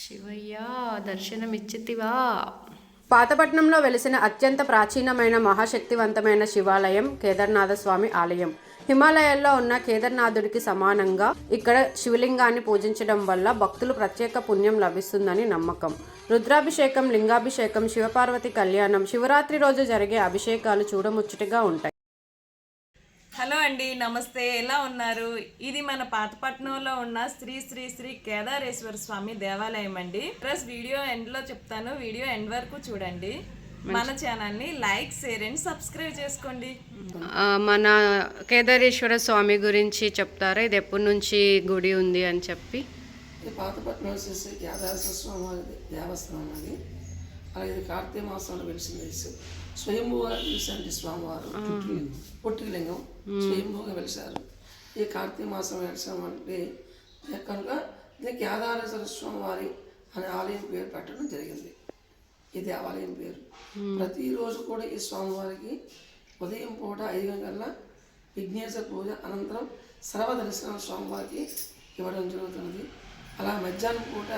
శివయ్య దర్శనమిచ్చితివా. పాతపట్నంలో వెలిసిన అత్యంత ప్రాచీనమైన మహాశక్తివంతమైన శివాలయం కేదారనాథ స్వామి ఆలయం. హిమాలయాల్లో ఉన్న కేదార్నాథుడికి సమానంగా ఇక్కడ శివలింగాన్ని పూజించడం వల్ల భక్తులు ప్రత్యేక పుణ్యం లభిస్తుందని నమ్మకం. రుద్రాభిషేకం, లింగాభిషేకం, శివపార్వతి కళ్యాణం, శివరాత్రి రోజు జరిగే అభిషేకాలు చూడముచ్చటగా ఉంటాయి. హలో అండి, నమస్తే. ఎలా ఉన్నారు? ఇది మన పాతపట్నంలో ఉన్న శ్రీ శ్రీ శ్రీ కేదారేశ్వర స్వామి దేవాలయం అండి. ప్లస్ వీడియో ఎండ్లో చెప్తాను, వీడియో ఎండ్ వరకు చూడండి. మన ఛానల్ని లైక్, షేర్ అండ్ సబ్స్క్రైబ్ చేసుకోండి. మన కేదారేశ్వర స్వామి గురించి చెప్తారా? ఇది ఎప్పటి నుంచి గుడి ఉంది అని చెప్పి. పాతపట్నం వచ్చేసి కేదారేశ్వర స్వామి దేవస్థానం అది. అలాగే ఇది కార్తీక మాసంలో వెలిసింది. స్వయంభూగా వెలిసారు స్వామివారు, పొట్టిలింగం స్వయంభూగా వెలిసారు. ఈ కార్తీక మాసం వెలిసాం అంటే కనుక ఇది కేదారేశ్వర స్వామి వారి అనే ఆలయం పేరు పెట్టడం జరిగింది. ఈ దేవాలయం పేరు. ప్రతిరోజు కూడా ఈ స్వామివారికి ఉదయం పూట 5 గంటల విఘ్నేశ్వర పూజ అనంతరం సర్వదర్శనం స్వామివారికి ఇవ్వడం జరుగుతున్నది. అలా మధ్యాహ్నం పూట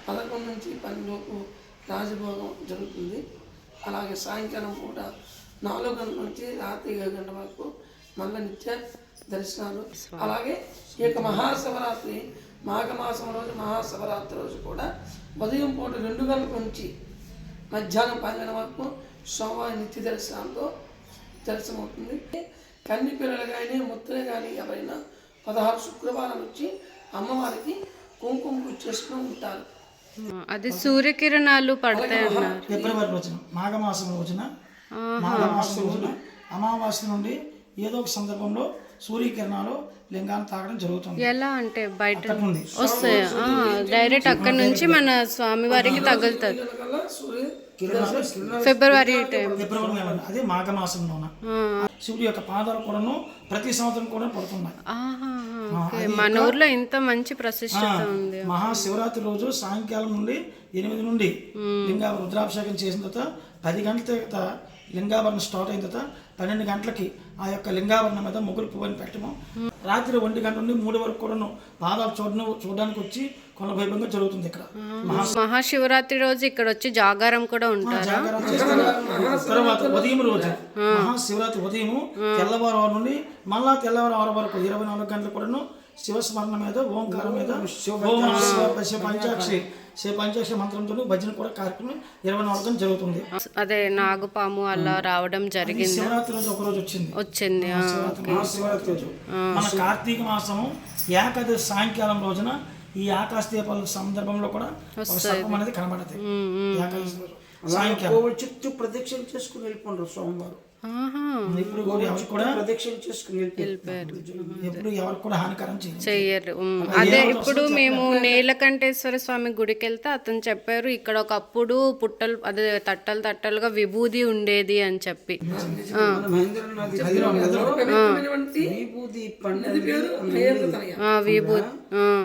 11 నుంచి 12 లోపు రాజభోగం జరుగుతుంది. అలాగే సాయంకాలం పూట 4 గంటల నుంచి రాత్రి 7 గంటల వరకు మళ్ళీ నిత్య దర్శనాలు. అలాగే ఈ యొక్క మహాశివరాత్రి మాఘమాసం రోజు మహాశివరాత్రి రోజు కూడా ఉదయం పూట 2 గంటల నుంచి మధ్యాహ్నం 12 గంటల వరకు సోమవారం నిత్య దర్శనంతో దర్శనమవుతుంది. కన్ని పిల్లలు కానీ ముత్తలు కానీ ఎవరైనా 16 శుక్రవారాలు వచ్చి అమ్మవారికి కుంకుమ పూజ చేసుకుని ఉంటారు. అది సూర్యకిరణాలు పడతాయి అన్నారు. ఫిబ్రవరి రోజున మాఘమాసం రోజున అమావాస్య నుండి ఏదో ఒక సందర్భంలో సూర్యకిరణాలు లింగాన్ని తాగడం జరుగుతుంది. ఎలా అంటే బయట వస్తాయి, డైరెక్ట్ అక్కడ నుంచి మన స్వామివారికి తగులుతుంది. ఫిబ్రవరి నెల అదే మాఘమాసంలోన శివుడి యొక్క పాదాలు కూడాను ప్రతి సంవత్సరం కూడా పడుతున్నాయి. మన ఊర్లో ఇంత మంచి ప్రతిష్టత ఉంది. మహాశివరాత్రి రోజు సాయంకాలం నుండి 8 నుండి రుద్రాభిషేకం చేసిన తర్వాత 10 గంటల తర్వాత లింగాభరణం స్టార్ట్ అయిన తర్వాత 12 గంటలకి ఆ యొక్క లింగాభరణం మీద ముగ్గురు పువ్వుని పెట్టము. రాత్రి 1 గంట నుండి 3 వరకు కూడా పాదాలు చూడడానికి వచ్చి కొన వైభవంగా జరుగుతుంది. ఇక్కడ మహాశివరాత్రి రోజు ఇక్కడ వచ్చి జాగారం కూడా ఉంటారు. తర్వాత ఉదయం రోజు మహాశివరాత్రి ఉదయం తెల్లవారు నుండి మళ్ళా తెల్లవారు వరకు 24 గంటలు కూడా శివస్మరణ మీద ఓంకారం మీద పంచాక్షి మంత్రంతో భజన కూడా కార్యక్రమం 24 గంటలు జరుగుతుంది. అదే నాగుపాము అలా రావడం జరిగింది. శివరాత్రి రోజు ఒక రోజు వచ్చింది. మహాశివరాత్రి రోజు మన కార్తీక మాసము ఏకాదశి సాయంకాలం రోజున ఈ ఆకాశ దీపాల సందర్భంలో కూడా సర్పం అనేది కనబడుతుంది. సాయంకాలం చుట్టూ ప్రదక్షిణ చేసుకుని వెళ్ళిపోండి స్వామివారు. ఇప్పుడు కూడా ప్రదక్షిణ చేసుకుని వెళ్ళిపోయారు. ఎప్పుడు ఎవరు కూడా హానికరం చెయ్యరు. అదే ఇప్పుడు మేము నీలకంఠేశ్వర స్వామి గుడికి వెళ్తే అతను చెప్పారు ఇక్కడ ఒకప్పుడు పుట్టలు అదే తట్టలుగా విభూది ఉండేది అని చెప్పి.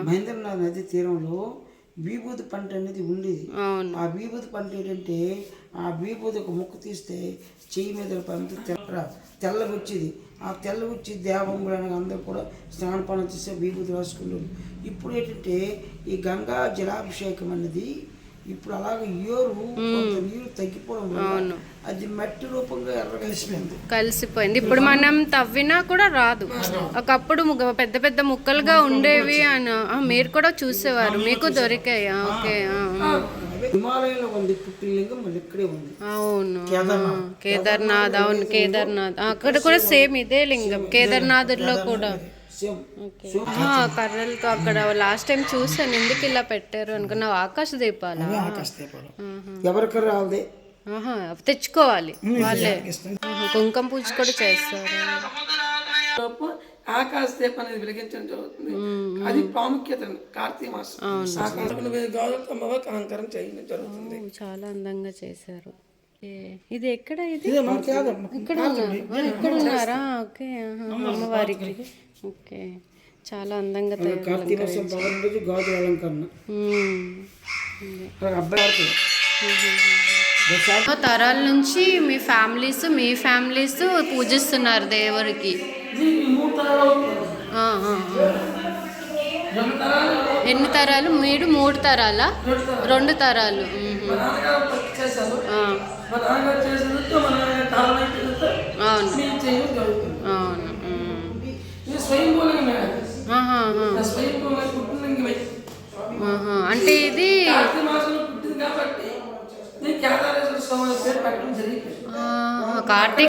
మహేంద్రనాథ్ నది తీరంలో విభూతి పంట అనేది ఉండేది. ఆ విభూతి పంట ఏంటంటే ఆ విభూతి ఒక ముక్క తీస్తే చెయ్యి మీద తెల్లగా వచ్చేది. ఆ తెల్ల వచ్చి దేవంగులని అందరూ కూడా స్నానపానం చేసే విభూతి రాసుకున్నారు. ఇప్పుడు ఏంటంటే ఈ గంగా జలాభిషేకం అనేది ఇప్పుడు అలాగే నీరు తగ్గిపోవడం వల్ల అది మట్టి రూపంగా కలిసిపోయింది. ఇప్పుడు మనం తవ్వినా కూడా రాదు. ఒకప్పుడు పెద్ద పెద్ద ముక్కలుగా ఉండేవి అని మీరు కూడా చూసేవారు, మీకు దొరికాయి. ఓకే, హిమాలయంలో ఉంది పుట్టిలింగం, మళ్ళీ ఇక్కడే ఉంది. అవును, కేదార్నాథ్. అవును, కేదార్నాథ్ అక్కడ కూడా సేమ్ ఇదే లింగం. కేదార్నాథ్లో కూడా కర్రలతో అక్కడ లాస్ట్ టైం చూసాను. ఎందుకు ఇలా పెట్టారు అనుకున్నా. ఆకాశ దీపాలు ఎవరికి రాదే తెచ్చుకోవాలి వాళ్ళే. కుంకుమ పూజ కూడా చేస్తారు. ఆకాశ దీపం అనేది వెలిగించడం జరుగుతుంది. అది ప్రాముఖ్యత. కార్తీక మాసం అలంకారం చేయడం జరుగుతుంది. చాలా అందంగా చేశారు. ఇది ఎక్కడ? ఇది ఇక్కడ ఉన్నారా? ఓకే, అమ్మవారికి. ఓకే, చాలా అందంగా కార్తీక మాసం రోజు గాజు అలంకరణ. తరాల నుంచి మీ ఫ్యామిలీస్ పూజిస్తున్నారు దేవుడికి. రెండు తరాలు ఎన్ని తరాలు? మీరు 3 తరాలా? 2 తరాలు. మా నాన్నగారు భక్తి చేశారు. ఆ, మా నాన్నగారు చేసినందుకు మన కాలం అయిపోయినంత అవును మేము చేయడం జరుగుతుంది. అవును. ఇది స్వయంభూలంగా మేడం. ఆహాహా. స్వయంభూలంగా పుట్టిన ఆహా. అంటే ఇది కార్తీక మాసంలో పుట్టింది కాబట్టి నేను కేదారేశ్వర స్వామి పేరు పెట్టడం జరిగింది. కార్తీక